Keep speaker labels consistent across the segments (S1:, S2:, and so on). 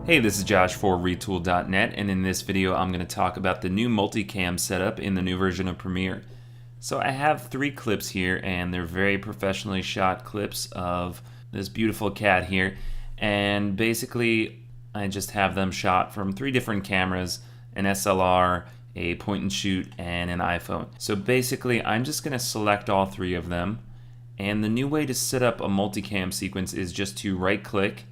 S1: Hey, this is Josh for Retool.net, and in this video I'm going to talk about the new multicam setup in the new version of Premiere. So I have 3 clips here, and they're very professionally shot clips of this beautiful cat here, and basically I just have them shot from 3 different cameras, an SLR, a point and shoot, and an iPhone. So basically I'm just going to select all 3 of them, and the new way to set up a multicam sequence is just to right click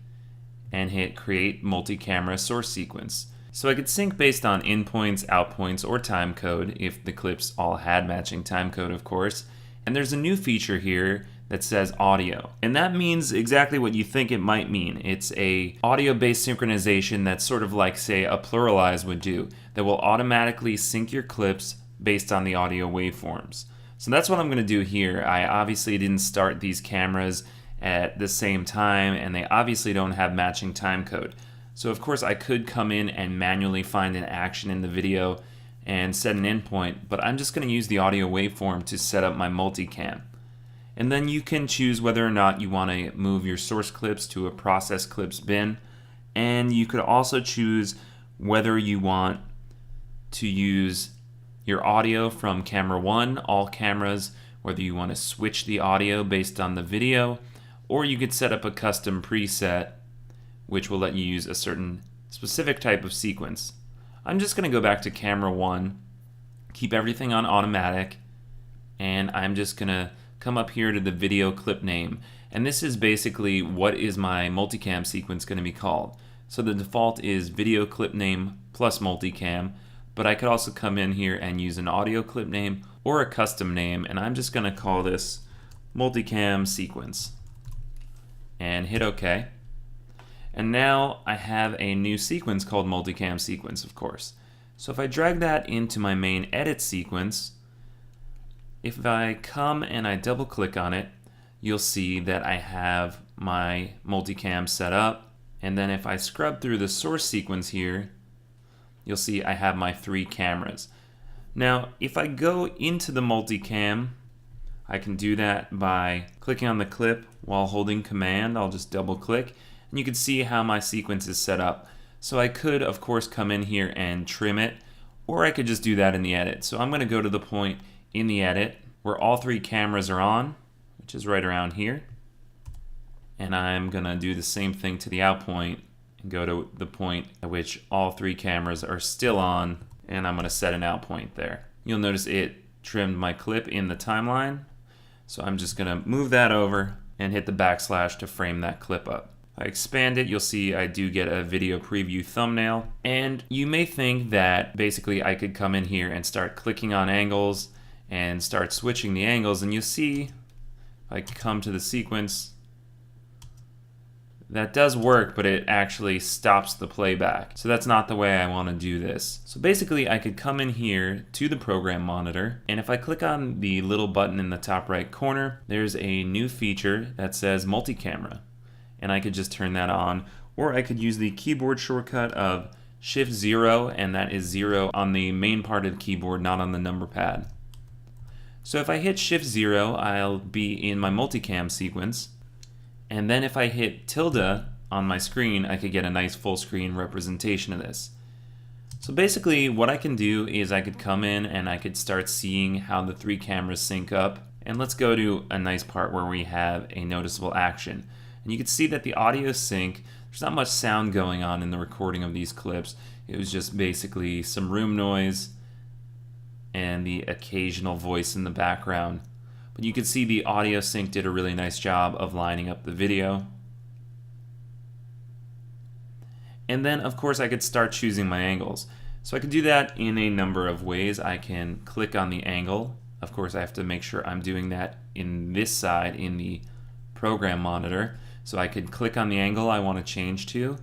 S1: and hit create multi-camera source sequence. So I could sync based on in points, out points, or time code if the clips all had matching time code, of course. And there's a new feature here that says audio. And that means exactly what you think it might mean. It's a audio-based synchronization that's sort of like, say, a pluralize would do, that will automatically sync your clips based on the audio waveforms. So that's what I'm going to do here. I obviously didn't start these cameras at the same time, and they obviously don't have matching time code. So of course I could come in and manually find an action in the video and set an endpoint, but I'm just going to use the audio waveform to set up my multicam. And then you can choose whether or not you want to move your source clips to a process clips bin, and you could also choose whether you want to use your audio from camera 1, all cameras, whether you want to switch the audio based on the video, or you could set up a custom preset which will let you use a certain specific type of sequence. I'm just going to go back to camera 1, keep everything on automatic, and I'm just going to come up here to the video clip name. And this is basically what is my multicam sequence going to be called. So the default is video clip name plus multicam, but I could also come in here and use an audio clip name or a custom name, and I'm just going to call this multicam sequence and hit OK. And now I have a new sequence called multicam sequence, of course. So if I drag that into my main edit sequence, if I come and I double click on it, you'll see that I have my multicam set up. And then if I scrub through the source sequence here, you'll see I have my 3 cameras. Now if I go into the multicam, I can do that by clicking on the clip while holding command. I'll just double click and you can see how my sequence is set up. So I could of course come in here and trim it, or I could just do that in the edit. So I'm going to go to the point in the edit where all 3 cameras are on, which is right around here, and I'm going to do the same thing to the out point and go to the point at which all 3 cameras are still on, and I'm going to set an out point there. You'll notice it trimmed my clip in the timeline. So I'm just going to move that over and hit the backslash to frame that clip up. I expand it, you'll see I do get a video preview thumbnail. And you may think that basically I could come in here and start clicking on angles and start switching the angles, and you'll see I come to the sequence. That does work, but it actually stops the playback. So that's not the way I want to do this. So basically I could come in here to the program monitor, and if I click on the little button in the top right corner, there's a new feature that says multi-camera. And I could just turn that on, or I could use the keyboard shortcut of Shift 0, and that is 0 on the main part of the keyboard, not on the number pad. So if I hit Shift 0, I'll be in my multicam sequence. And then if I hit tilde on my screen, I could get a nice full screen representation of this. So basically what I can do is I could come in and I could start seeing how the 3 cameras sync up. And let's go to a nice part where we have a noticeable action. And you can see that the audio sync, there's not much sound going on in the recording of these clips. It was just basically some room noise and the occasional voice in the background. But you can see the audio sync did a really nice job of lining up the video. And then of course I could start choosing my angles. So I could do that in a number of ways. I can click on the angle. Of course I have to make sure I'm doing that in this side in the program monitor. So I could click on the angle I want to change to,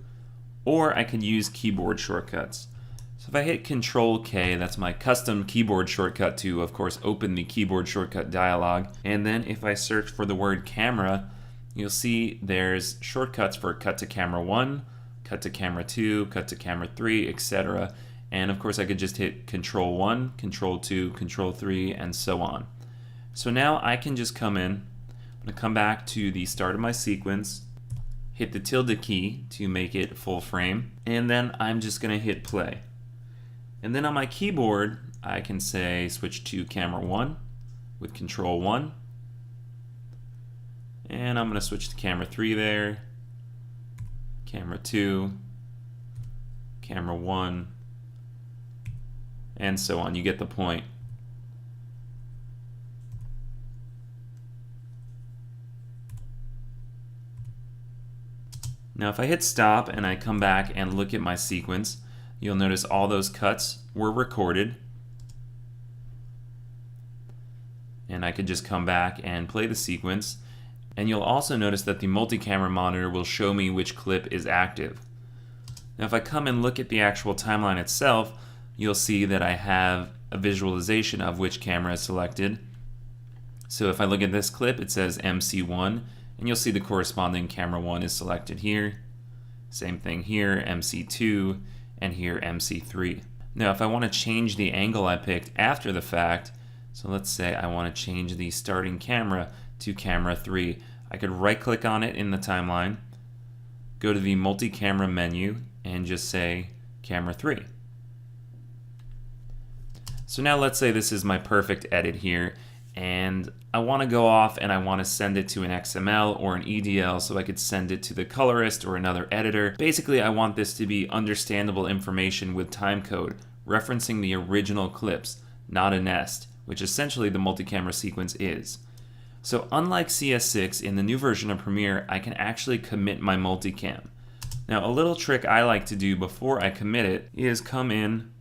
S1: or I could use keyboard shortcuts. So if I hit Control K, that's my custom keyboard shortcut to, of course, open the keyboard shortcut dialog. And then if I search for the word camera, you'll see there's shortcuts for cut to camera 1, cut to camera 2, cut to camera 3, etc. And of course I could just hit Control 1, Control 2, Control 3, and so on. So now I can just come in, I'm going to come back to the start of my sequence, hit the tilde key to make it full frame, and then I'm just going to hit play. And then on my keyboard, I can say switch to camera 1 with control 1. And I'm going to switch to camera 3 there, camera 2, camera 1, and so on. You get the point. Now if I hit stop and I come back and look at my sequence, you'll notice all those cuts were recorded. And I could just come back and play the sequence. And you'll also notice that the multi-camera monitor will show me which clip is active. Now if I come and look at the actual timeline itself, you'll see that I have a visualization of which camera is selected. So if I look at this clip, it says MC1, and you'll see the corresponding camera 1 is selected here. Same thing here, MC2, and here MC3. Now if I want to change the angle I picked after the fact, so let's say I want to change the starting camera to camera 3, I could right click on it in the timeline, go to the multi-camera menu, and just say camera 3. So now let's say this is my perfect edit here, and I want to go off and I want to send it to an XML or an EDL so I could send it to the colorist or another editor. Basically, I want this to be understandable information with timecode, referencing the original clips, not a nest, which essentially the multi-camera sequence is. So unlike CS6, in the new version of Premiere, I can actually commit my multicam. Now a little trick I like to do before I commit it is come in,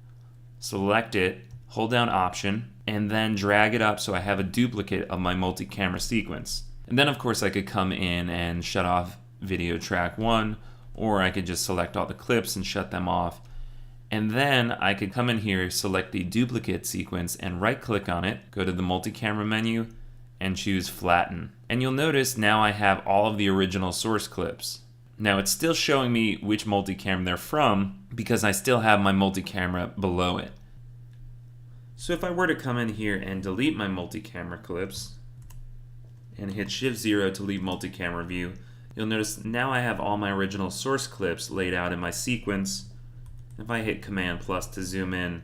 S1: select it, hold down Option, and then drag it up so I have a duplicate of my multi-camera sequence. And then of course I could come in and shut off video track 1, or I could just select all the clips and shut them off. And then I could come in here, select the duplicate sequence, and right click on it, go to the multi-camera menu, and choose flatten. And you'll notice now I have all of the original source clips. Now it's still showing me which multicam they're from because I still have my multi-camera below it. So if I were to come in here and delete my multi-camera clips and hit Shift 0 to leave multi-camera view, you'll notice now I have all my original source clips laid out in my sequence. If I hit Command plus to zoom in,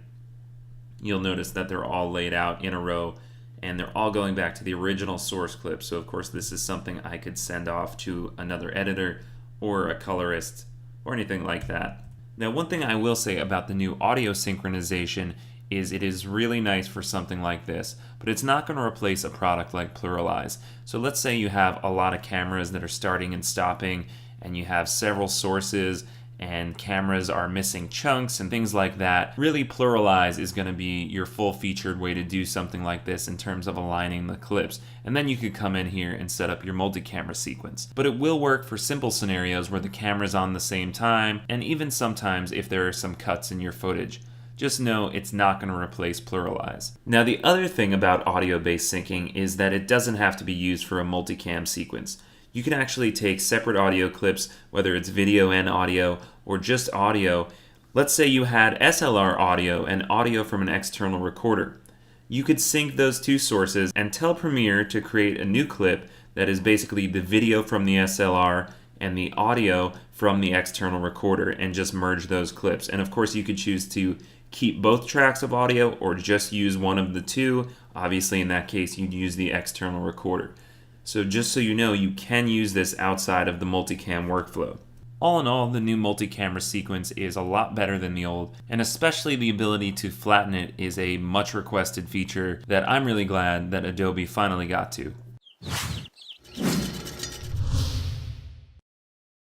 S1: you'll notice that they're all laid out in a row and they're all going back to the original source clip. So of course this is something I could send off to another editor or a colorist or anything like that. Now one thing I will say about the new audio synchronization is it is really nice for something like this, but it's not going to replace a product like Pluralize. So let's say you have a lot of cameras that are starting and stopping, and you have several sources, and cameras are missing chunks and things like that. Really, Pluralize is going to be your full-featured way to do something like this in terms of aligning the clips. And then you could come in here and set up your multi-camera sequence. But it will work for simple scenarios where the camera's on the same time, and even sometimes if there are some cuts in your footage. Just know it's not going to replace Pluralize. Now the other thing about audio-based syncing is that it doesn't have to be used for a multicam sequence. You can actually take separate audio clips, whether it's video and audio, or just audio. Let's say you had SLR audio and audio from an external recorder. You could sync those two sources and tell Premiere to create a new clip that is basically the video from the SLR and the audio from the external recorder, and just merge those clips. And of course you could choose to keep both tracks of audio or just use one of the two. Obviously in that case you'd use the external recorder. So just so you know, you can use this outside of the multicam workflow. All in all, the new multi-camera sequence is a lot better than the old, and especially the ability to flatten it is a much requested feature that I'm really glad that Adobe finally got to.